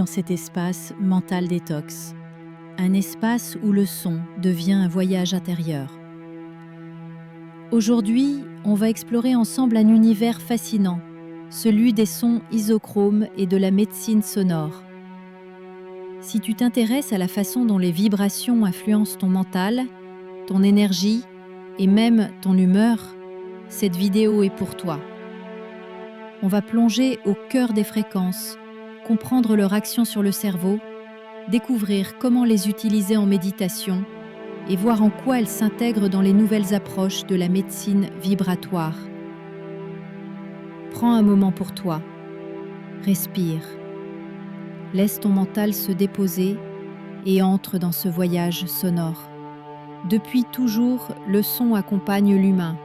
dans cet espace Mental Détox, un espace où le son devient un voyage intérieur. Aujourd'hui, on va explorer ensemble un univers fascinant, celui des sons isochromes et de la médecine sonore. Si tu t'intéresses à la façon dont les vibrations influencent ton mental, ton énergie et même ton humeur, cette vidéo est pour toi. On va plonger au cœur des fréquences, comprendre leur action sur le cerveau, découvrir comment les utiliser en méditation et voir en quoi elles s'intègrent dans les nouvelles approches de la médecine vibratoire. Prends un moment pour toi, respire, laisse ton mental se déposer et entre dans ce voyage sonore. Depuis toujours, le son accompagne l'humain,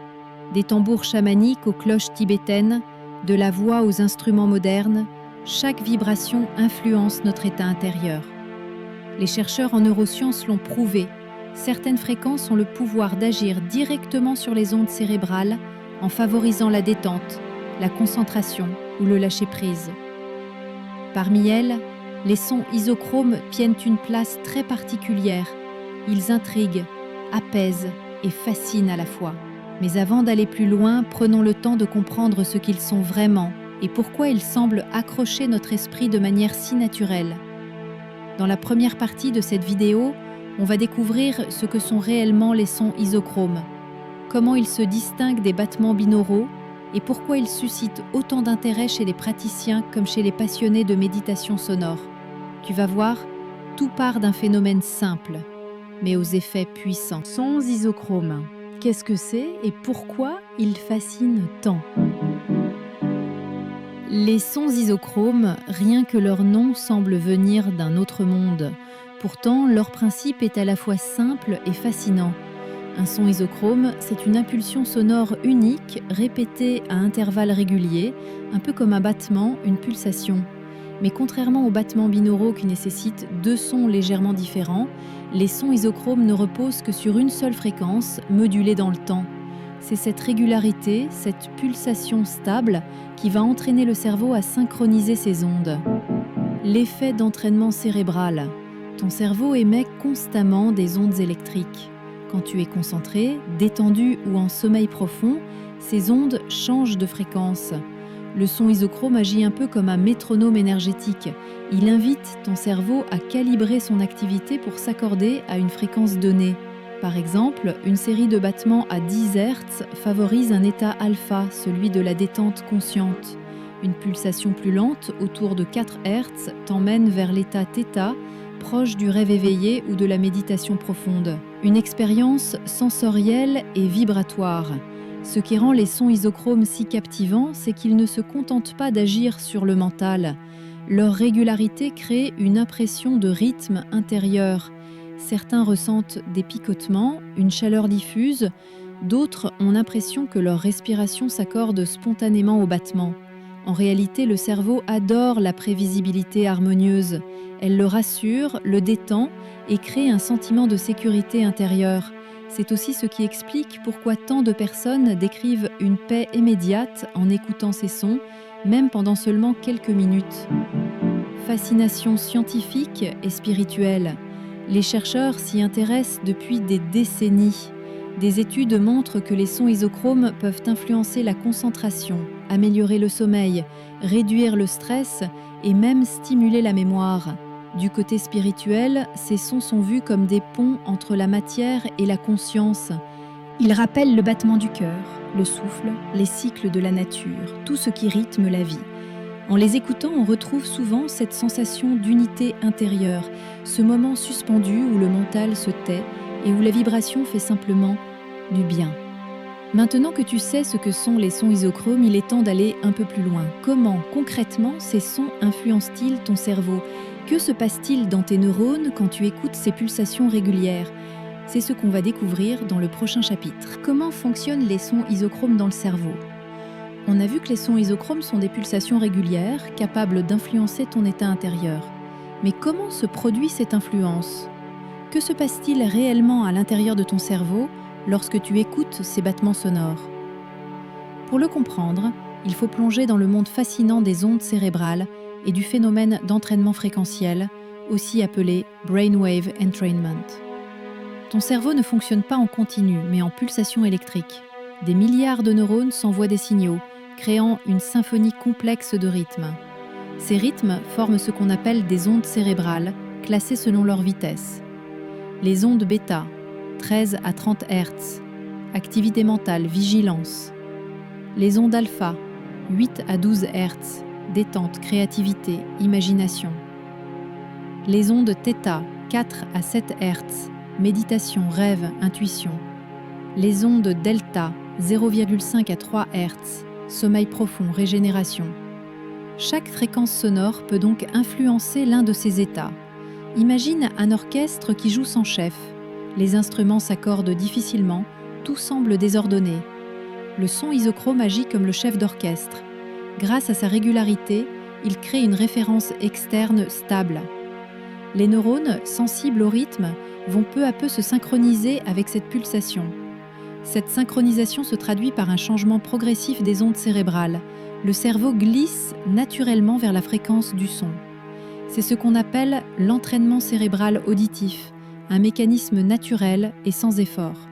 des tambours chamaniques aux cloches tibétaines, de la voix aux instruments modernes, chaque vibration influence notre état intérieur. Les chercheurs en neurosciences l'ont prouvé, certaines fréquences ont le pouvoir d'agir directement sur les ondes cérébrales en favorisant la détente, la concentration ou le lâcher-prise. Parmi elles, les sons isochromes tiennent une place très particulière. Ils intriguent, apaisent et fascinent à la fois. Mais avant d'aller plus loin, prenons le temps de comprendre ce qu'ils sont vraiment et pourquoi ils semblent accrocher notre esprit de manière si naturelle. Dans la première partie de cette vidéo, on va découvrir ce que sont réellement les sons isochromes, comment ils se distinguent des battements binauraux et pourquoi ils suscitent autant d'intérêt chez les praticiens comme chez les passionnés de méditation sonore. Tu vas voir, tout part d'un phénomène simple, mais aux effets puissants. Sons isochromes. Qu'est-ce que c'est et pourquoi ils fascinent tant? Les sons isochromes, rien que leur nom semble venir d'un autre monde. Pourtant, leur principe est à la fois simple et fascinant. Un son isochrome, c'est une impulsion sonore unique, répétée à intervalles réguliers, un peu comme un battement, une pulsation. Mais contrairement aux battements binauraux qui nécessitent deux sons légèrement différents, les sons isochromes ne reposent que sur une seule fréquence, modulée dans le temps. C'est cette régularité, cette pulsation stable, qui va entraîner le cerveau à synchroniser ces ondes. L'effet d'entraînement cérébral. Ton cerveau émet constamment des ondes électriques. Quand tu es concentré, détendu ou en sommeil profond, ces ondes changent de fréquence. Le son isochrome agit un peu comme un métronome énergétique. Il invite ton cerveau à calibrer son activité pour s'accorder à une fréquence donnée. Par exemple, une série de battements à 10 Hz favorise un état alpha, celui de la détente consciente. Une pulsation plus lente, autour de 4 Hz, t'emmène vers l'état θ, proche du rêve éveillé ou de la méditation profonde. Une expérience sensorielle et vibratoire. Ce qui rend les sons isochromes si captivants, c'est qu'ils ne se contentent pas d'agir sur le mental. Leur régularité crée une impression de rythme intérieur. Certains ressentent des picotements, une chaleur diffuse, d'autres ont l'impression que leur respiration s'accorde spontanément au battement. En réalité, le cerveau adore la prévisibilité harmonieuse. Elle le rassure, le détend et crée un sentiment de sécurité intérieure. C'est aussi ce qui explique pourquoi tant de personnes décrivent une paix immédiate en écoutant ces sons, même pendant seulement quelques minutes. Fascination scientifique et spirituelle. Les chercheurs s'y intéressent depuis des décennies. Des études montrent que les sons isochromes peuvent influencer la concentration, améliorer le sommeil, réduire le stress et même stimuler la mémoire. Du côté spirituel, ces sons sont vus comme des ponts entre la matière et la conscience. Ils rappellent le battement du cœur, le souffle, les cycles de la nature, tout ce qui rythme la vie. En les écoutant, on retrouve souvent cette sensation d'unité intérieure, ce moment suspendu où le mental se tait et où la vibration fait simplement du bien. Maintenant que tu sais ce que sont les sons isochromes, il est temps d'aller un peu plus loin. Comment, concrètement, ces sons influencent-ils ton cerveau ? Que se passe-t-il dans tes neurones quand tu écoutes ces pulsations régulières ? C'est ce qu'on va découvrir dans le prochain chapitre. Comment fonctionnent les sons isochromes dans le cerveau ? On a vu que les sons isochromes sont des pulsations régulières, capables d'influencer ton état intérieur. Mais comment se produit cette influence ? Que se passe-t-il réellement à l'intérieur de ton cerveau lorsque tu écoutes ces battements sonores ? Pour le comprendre, il faut plonger dans le monde fascinant des ondes cérébrales et du phénomène d'entraînement fréquentiel, aussi appelé brainwave entrainment. Ton cerveau ne fonctionne pas en continu, mais en pulsations électriques. Des milliards de neurones s'envoient des signaux, créant une symphonie complexe de rythmes. Ces rythmes forment ce qu'on appelle des ondes cérébrales, classées selon leur vitesse. Les ondes bêta, 13 à 30 Hz, activité mentale, vigilance. Les ondes alpha, 8 à 12 Hz, détente, créativité, imagination. Les ondes θ, 4 à 7 Hz, méditation, rêve, intuition. Les ondes delta, 0,5 à 3 Hz, sommeil profond, régénération. Chaque fréquence sonore peut donc influencer l'un de ces états. Imagine un orchestre qui joue sans chef. Les instruments s'accordent difficilement, tout semble désordonné. Le son isochrome agit comme le chef d'orchestre. Grâce à sa régularité, il crée une référence externe stable. Les neurones, sensibles au rythme, vont peu à peu se synchroniser avec cette pulsation. Cette synchronisation se traduit par un changement progressif des ondes cérébrales. Le cerveau glisse naturellement vers la fréquence du son. C'est ce qu'on appelle l'entraînement cérébral auditif, un mécanisme naturel et sans effort.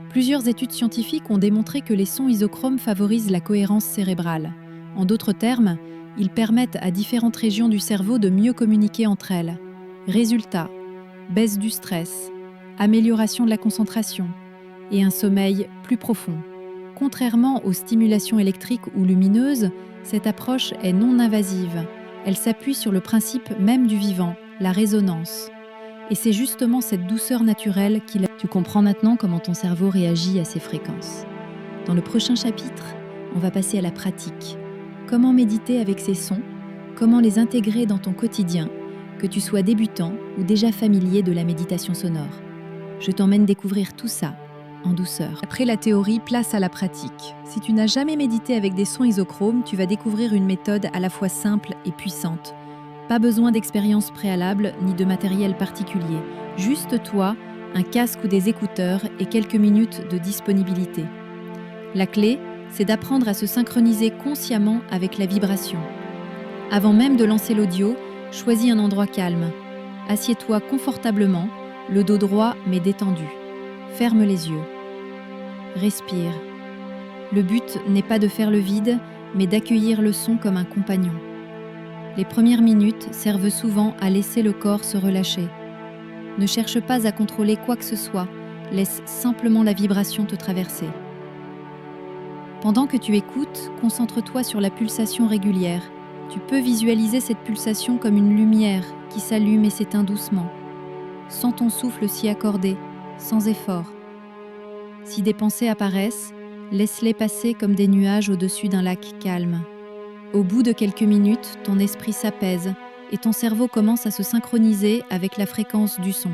Plusieurs études scientifiques ont démontré que les sons isochromes favorisent la cohérence cérébrale. En d'autres termes, ils permettent à différentes régions du cerveau de mieux communiquer entre elles. Résultat, baisse du stress, amélioration de la concentration et un sommeil plus profond. Contrairement aux stimulations électriques ou lumineuses, cette approche est non invasive. Elle s'appuie sur le principe même du vivant, la résonance. Et c'est justement cette douceur naturelle qui... Tu comprends maintenant comment ton cerveau réagit à ces fréquences. Dans le prochain chapitre, on va passer à la pratique. Comment méditer avec ces sons, comment les intégrer dans ton quotidien, que tu sois débutant ou déjà familier de la méditation sonore. Je t'emmène découvrir tout ça en douceur. Après la théorie, place à la pratique. Si tu n'as jamais médité avec des sons isochromes, tu vas découvrir une méthode à la fois simple et puissante. Pas besoin d'expérience préalable ni de matériel particulier. Juste toi, un casque ou des écouteurs et quelques minutes de disponibilité. La clé, c'est d'apprendre à se synchroniser consciemment avec la vibration. Avant même de lancer l'audio, choisis un endroit calme. Assieds-toi confortablement, le dos droit mais détendu. Ferme les yeux. Respire. Le but n'est pas de faire le vide, mais d'accueillir le son comme un compagnon. Les premières minutes servent souvent à laisser le corps se relâcher. Ne cherche pas à contrôler quoi que ce soit, laisse simplement la vibration te traverser. Pendant que tu écoutes, concentre-toi sur la pulsation régulière. Tu peux visualiser cette pulsation comme une lumière qui s'allume et s'éteint doucement. Sens ton souffle s'y accorder, sans effort. Si des pensées apparaissent, laisse-les passer comme des nuages au-dessus d'un lac calme. Au bout de quelques minutes, ton esprit s'apaise et ton cerveau commence à se synchroniser avec la fréquence du son.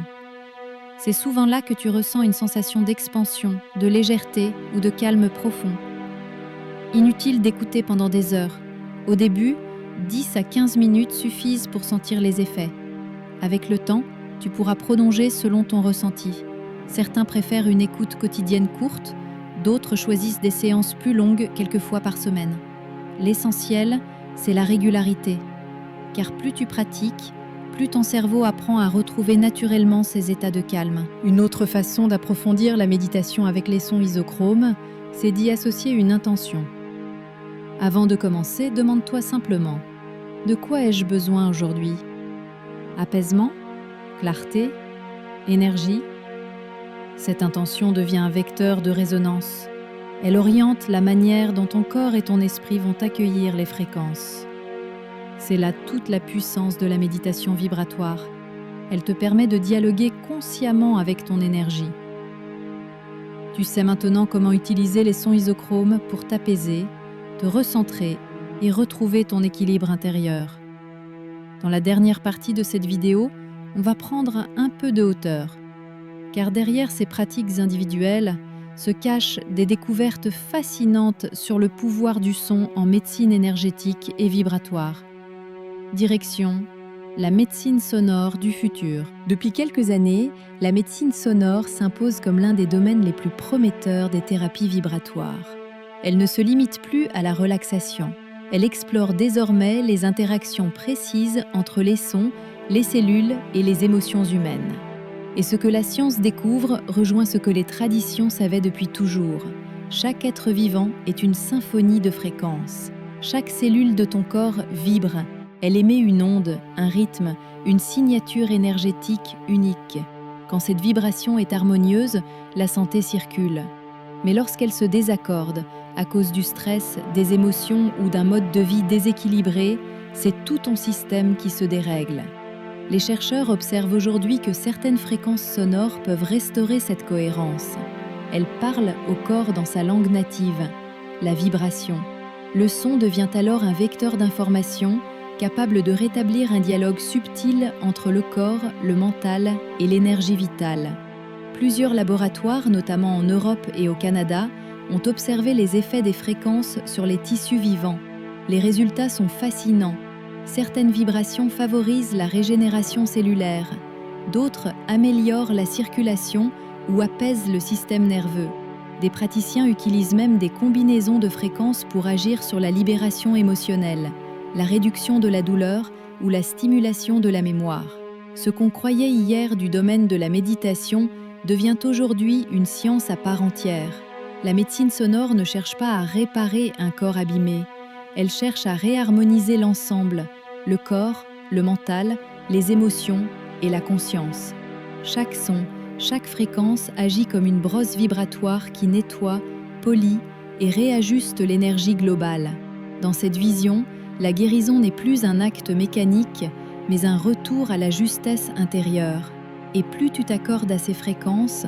C'est souvent là que tu ressens une sensation d'expansion, de légèreté ou de calme profond. Inutile d'écouter pendant des heures. Au début, 10 à 15 minutes suffisent pour sentir les effets. Avec le temps, tu pourras prolonger selon ton ressenti. Certains préfèrent une écoute quotidienne courte, d'autres choisissent des séances plus longues quelques fois par semaine. L'essentiel, c'est la régularité. Car plus tu pratiques, plus ton cerveau apprend à retrouver naturellement ces états de calme. Une autre façon d'approfondir la méditation avec les sons isochromes, c'est d'y associer une intention. Avant de commencer, demande-toi simplement « De quoi ai-je besoin aujourd'hui ?» Apaisement, clarté, énergie. Cette intention devient un vecteur de résonance. Elle oriente la manière dont ton corps et ton esprit vont accueillir les fréquences. C'est là toute la puissance de la méditation vibratoire. Elle te permet de dialoguer consciemment avec ton énergie. Tu sais maintenant comment utiliser les sons isochromes pour t'apaiser, te recentrer et retrouver ton équilibre intérieur. Dans la dernière partie de cette vidéo, on va prendre un peu de hauteur. Car derrière ces pratiques individuelles se cachent des découvertes fascinantes sur le pouvoir du son en médecine énergétique et vibratoire. Direction, la médecine sonore du futur. Depuis quelques années, la médecine sonore s'impose comme l'un des domaines les plus prometteurs des thérapies vibratoires. Elle ne se limite plus à la relaxation. elle explore désormais les interactions précises entre les sons, les cellules et les émotions humaines. Et ce que la science découvre rejoint ce que les traditions savaient depuis toujours. Chaque être vivant est une symphonie de fréquences. Chaque cellule de ton corps vibre. Elle émet une onde, un rythme, une signature énergétique unique. Quand cette vibration est harmonieuse, la santé circule. Mais lorsqu'elle se désaccorde, à cause du stress, des émotions ou d'un mode de vie déséquilibré, c'est tout ton système qui se dérègle. Les chercheurs observent aujourd'hui que certaines fréquences sonores peuvent restaurer cette cohérence. Elles parlent au corps dans sa langue native, la vibration. Le son devient alors un vecteur d'information capable de rétablir un dialogue subtil entre le corps, le mental et l'énergie vitale. Plusieurs laboratoires, notamment en Europe et au Canada, ont observé les effets des fréquences sur les tissus vivants. Les résultats sont fascinants. Certaines vibrations favorisent la régénération cellulaire, d'autres améliorent la circulation ou apaisent le système nerveux. Des praticiens utilisent même des combinaisons de fréquences pour agir sur la libération émotionnelle, la réduction de la douleur ou la stimulation de la mémoire. Ce qu'on croyait hier du domaine de la méditation devient aujourd'hui une science à part entière. La médecine sonore ne cherche pas à réparer un corps abîmé, elle cherche à réharmoniser l'ensemble, le corps, le mental, les émotions et la conscience. Chaque son, chaque fréquence agit comme une brosse vibratoire qui nettoie, polie et réajuste l'énergie globale. Dans cette vision, la guérison n'est plus un acte mécanique, mais un retour à la justesse intérieure. Et plus tu t'accordes à ces fréquences,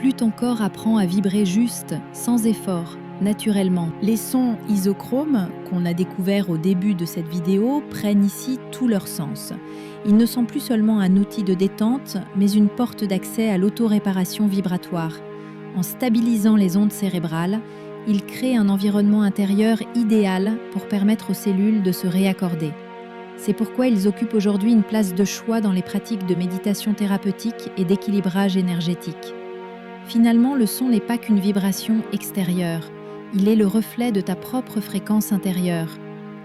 plus ton corps apprend à vibrer juste, sans effort, naturellement. Les sons isochromes qu'on a découverts au début de cette vidéo prennent ici tout leur sens. Ils ne sont plus seulement un outil de détente, mais une porte d'accès à l'autoréparation vibratoire. En stabilisant les ondes cérébrales, ils créent un environnement intérieur idéal pour permettre aux cellules de se réaccorder. C'est pourquoi ils occupent aujourd'hui une place de choix dans les pratiques de méditation thérapeutique et d'équilibrage énergétique. Finalement, le son n'est pas qu'une vibration extérieure. Il est le reflet de ta propre fréquence intérieure.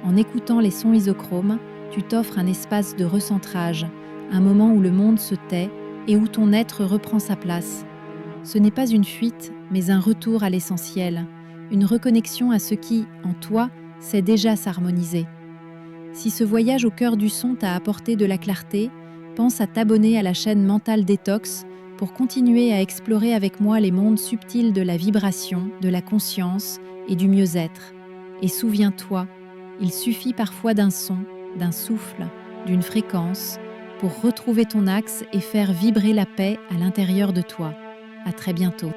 En écoutant les sons isochromes, tu t'offres un espace de recentrage, un moment où le monde se tait et où ton être reprend sa place. Ce n'est pas une fuite, mais un retour à l'essentiel, une reconnexion à ce qui, en toi, sait déjà s'harmoniser. Si ce voyage au cœur du son t'a apporté de la clarté, pense à t'abonner à la chaîne Mental Détox pour continuer à explorer avec moi les mondes subtils de la vibration, de la conscience et du mieux-être. Et souviens-toi, il suffit parfois d'un son, d'un souffle, d'une fréquence pour retrouver ton axe et faire vibrer la paix à l'intérieur de toi. À très bientôt.